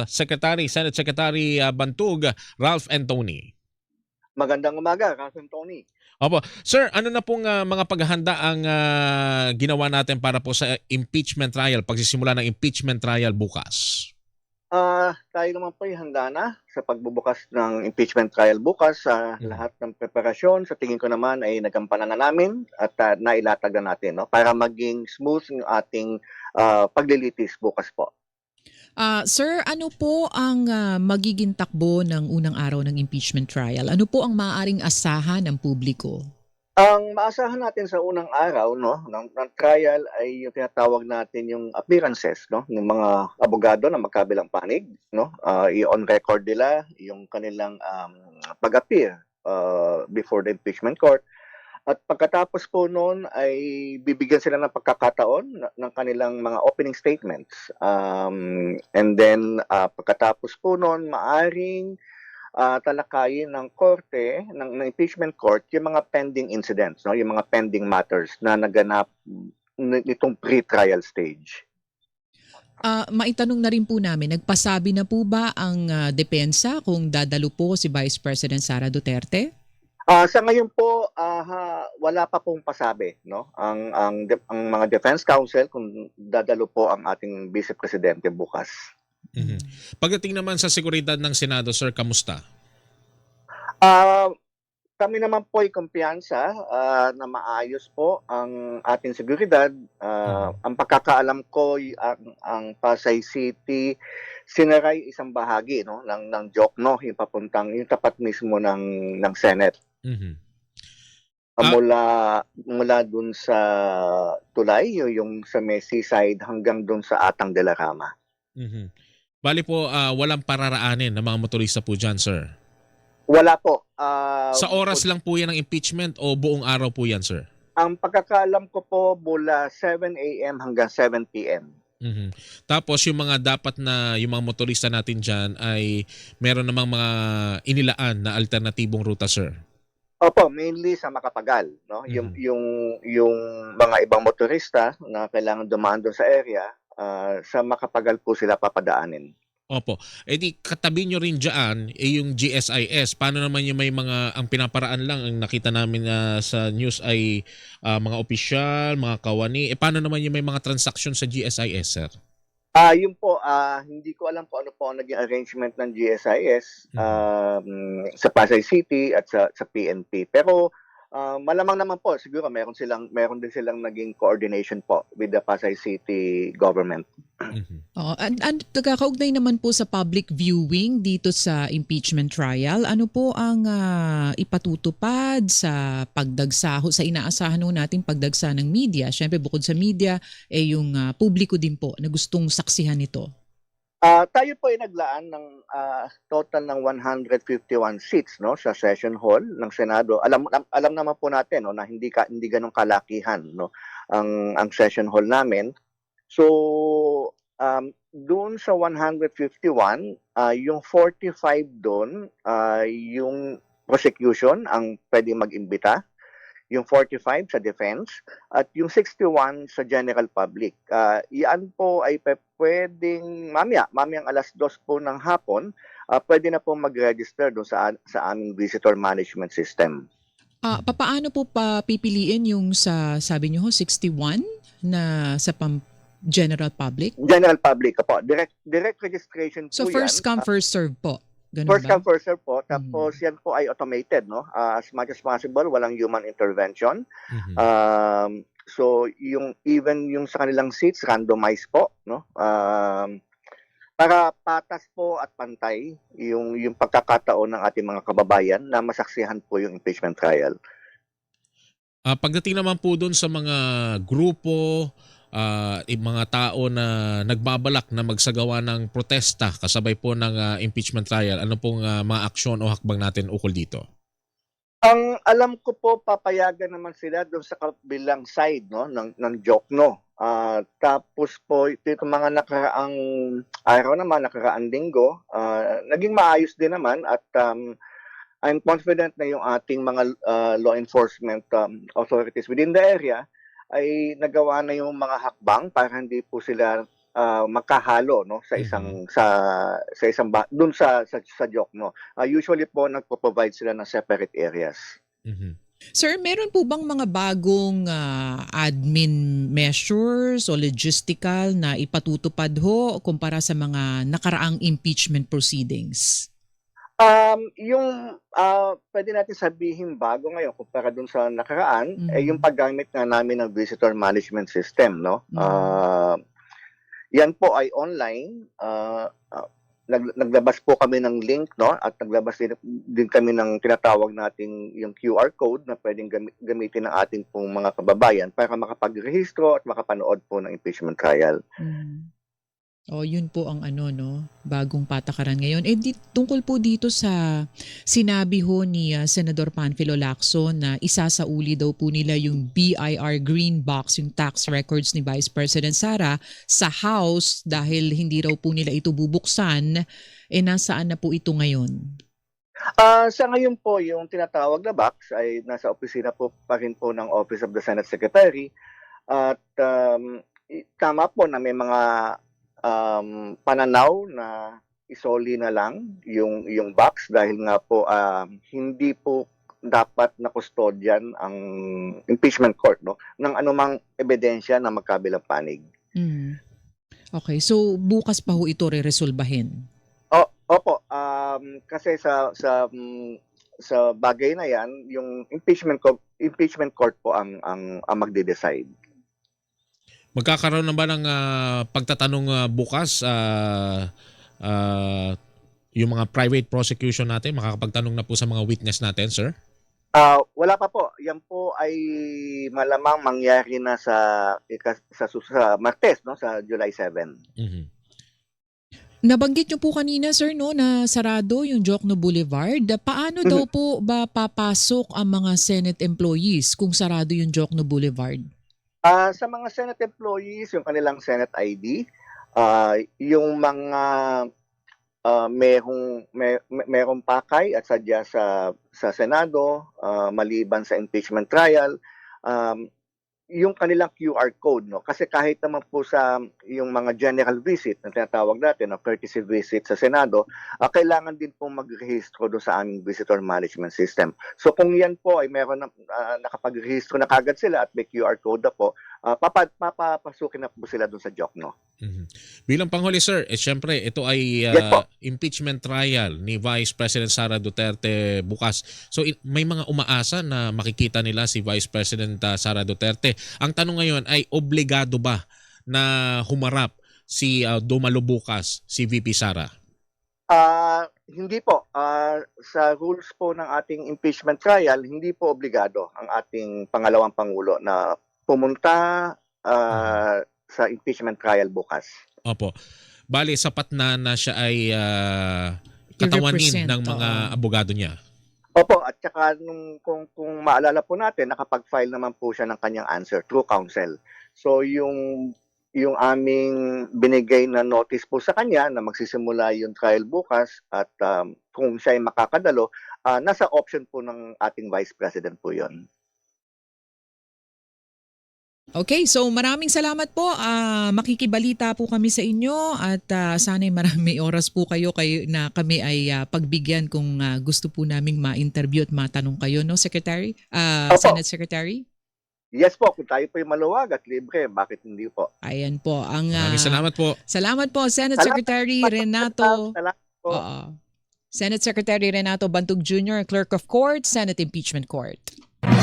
Senate Secretary Bantug, Ralph Anthony. Magandang umaga, Ralph Tony. Opo. Sir, ano na pong mga paghahanda ang ginawa natin para po sa impeachment trial, pagsisimula ng impeachment trial bukas? Tayo naman po ay handa na sa pagbubukas ng impeachment trial bukas. Lahat ng preparasyon, sa tingin ko naman ay nagampanan na namin at nailatag na natin, no, para maging smooth yung ating paglilitis bukas po. Sir, ano po ang magiging takbo ng unang araw ng impeachment trial? Ano po ang maaaring asahan ng publiko? Ang maasahan natin sa unang araw, no, ng trial ay yung tinatawag natin yung appearances, no, ng mga abogado na magkabilang panig, no, i-on record nila yung kanilang pag-appear before the impeachment court. At pagkatapos po noon ay bibigyan sila ng pagkakataon ng kanilang mga opening statements. And then pagkatapos po noon, maaring talakayin ng korte, ng impeachment court, yung mga pending incidents, no? Yung mga pending matters na naganap nitong pre-trial stage. Maitanong na rin po namin, nagpasabi na po ba ang depensa kung dadalo po si Vice President Sara Duterte? Sa ngayon po, wala pa pong pasabi, no? Ang mga defense counsel kung dadalo po ang ating vice presidente bukas. Pagdating naman sa seguridad ng Senado, sir, kamusta? Kami naman po ay kumpiyansa na maayos po ang ating seguridad. Ang pagkakaalam ko, ang Pasay City, sinaray isang bahagi, no, ng Jokno, yung papuntang, yung tapat mismo ng Senate. Mula dun sa tulay, yung sa Messi side hanggang dun sa Atang de la Rama. Bali po, walang pararaanin ng mga motorista po dyan, sir? Wala po. Sa oras lang po yan ng impeachment o buong araw po yan, sir? Ang pagkakaalam ko po, mula 7 a.m. hanggang 7 p.m. Tapos yung mga dapat na, yung mga motorista natin dyan ay meron namang mga inilaan na alternatibong ruta, sir? Opo, mainly sa Makapagal, no? Yung mga ibang motorista na kailangan dumaan doon sa area, sa Makapagal po sila papadaanin. Opo. E di katabi nyo rin dyan yung GSIS. Paano naman yung may mga, ang pinaparaan lang, ang nakita namin sa news ay mga opisyal, mga kawani. Paano naman yung may mga transaksyon sa GSIS, sir? Yun po, hindi ko alam kung ano po ang naging arrangement ng GSIS sa Pasay City at sa PNP. Pero malamang naman po, siguro meron din silang naging coordination po with the Pasay City government. And kaugnay naman po sa public viewing dito sa impeachment trial, ano po ang ipatutupad sa pagdagsa, sa inaasahan natin pagdagsa ng media? Siyempre bukod sa media, yung publiko din po na gustong saksihan ito. Tayo po ay naglaan ng total ng 151 seats, no, sa session hall ng Senado. Alam naman po natin, no, na hindi ganong kalakihan, no, ang session hall namin. So doon sa 151, yung 45 doon, yung prosecution ang pwedeng mag-imbita, yung 45 sa defense, at yung 61 sa general public. Iyan po ay pwedeng mamayang 2:00 po ng hapon, pwede na po mag-register doon sa aming visitor management system. Paano po pipiliin yung sa, sabi nyo, 61 na sa general public? General public po. Direct registration so po yan. So first come, first serve po? Ganun first ba? come, first serve po. Tapos yan po ay automated, no? As much as possible, walang human intervention. So even yung sa kanilang seats, randomized po, no? Para patas po at pantay yung pagkakataon ng ating mga kababayan na masaksihan po yung impeachment trial. Pagdating naman po doon sa mga grupo, mga tao na nagbabalak na magsagawa ng protesta kasabay po ng impeachment trial, ano pong mga aksyon o hakbang natin ukol dito? Ang alam ko po, papayagan naman sila doon sa kabilang side, no, ng Jokno. Tapos po dito mga nakaraang araw naman, nakaraang linggo, naging maayos din naman at I'm confident na yung ating mga law enforcement authorities within the area ay nagawa na yung mga hakbang para hindi po sila magkahalo, no, sa isang dun sa joke, no. Usually po nagpo-provide sila ng separate areas. Mhm. Sir, meron po bang mga bagong admin measures o logistical na ipatutupad ho kumpara sa mga nakaraang impeachment proceedings? Pwede natin sabihin bago ngayon kumpara dun sa nakaraan, yung Mhm. paggamit nga namin ng visitor management system, no. Mhm. Yan po ay online. Naglabas po kami ng link, no, at naglabas din kami ng tinatawag nating yung QR code na pwedeng gamitin ng ating pong mga kababayan para makapagrehistro at makapanood po ng impeachment trial. Mm. Oh, yun po ang no, bagong patakaran ngayon. Tungkol po dito sa sinabi ho ni Senador Panfilo Lacson na isasauli daw po nila yung BIR Green Box, yung tax records ni Vice President Sara sa House dahil hindi raw po nila ito bubuksan. Nasaan na po ito ngayon? Sa ngayon po, yung tinatawag na box ay nasa opisina po pa rin po ng Office of the Senate Secretary at tama po na may mga pananaw na isoli na lang yung box dahil nga po hindi po dapat na custodian ang impeachment court, no, ng anumang ebidensya na magkabilang panig. Okay, so bukas pa ho ito reresolbahin? Opo, kasi sa bagay na yan, yung impeachment court po ang magde-decide. Magkakaroon na ba ng pagtatanong bukas yung mga private prosecution natin? Makakapagtanong na po sa mga witness natin, sir? Wala pa po. Yan po ay malamang mangyari na sa Martes, no, sa July 7. Mhm. Nabanggit niyo po kanina, sir, no, na sarado yung Jokno Boulevard. Paano daw po ba papasok ang mga Senate employees kung sarado yung Jokno Boulevard? Sa mga Senate employees, yung kanilang Senate ID, yung mga merong pakay at sadya sa Senado, maliban sa impeachment trial, yung kanilang QR code, no, kasi kahit naman po sa yung mga general visit na tinatawag natin, no, courtesy visit sa Senado, kailangan din po magrehistro do sa aming visitor management system. So kung yan po ay meron na nakapagrehistro na kagad sila at may QR code na po, papapasukin na po sila doon sa Jokno. Mhm. Bilang panghuli, sir, syempre ito ay Yes po. impeachment trial ni Vice President Sara Duterte bukas. So may mga umaasa na makikita nila si Vice President Sara Duterte. Ang tanong ngayon ay obligado ba na humarap si dumalo bukas si VP Sara? Hindi po. Sa rules po ng ating impeachment trial, hindi po obligado ang ating pangalawang pangulo na pumunta sa impeachment trial bukas. Opo. Bali, sapat na siya ay katawanin ng mga abogado niya. Opo, at saka kung maalala po natin, nakapag-file naman po siya ng kanyang answer through counsel. So yung aming binigay na notice po sa kanya na magsisimula yung trial bukas at kung siya ay makakadalo, nasa option po ng ating Vice President po yon. Okay, so maraming salamat po. Makikibalita po kami sa inyo at sana'y marami oras po kayo na kami ay pagbigyan kung gusto po naming ma-interview at matanong kayo, no, Secretary? Senate Secretary? Yes po, kung tayo po ay maluwag at libre, bakit hindi po? Ayan po. Maraming salamat po. Salamat po, Senate Secretary Renato. Salamat po. Senate Secretary Renato Bantug Jr., Clerk of Court, Senate Impeachment Court.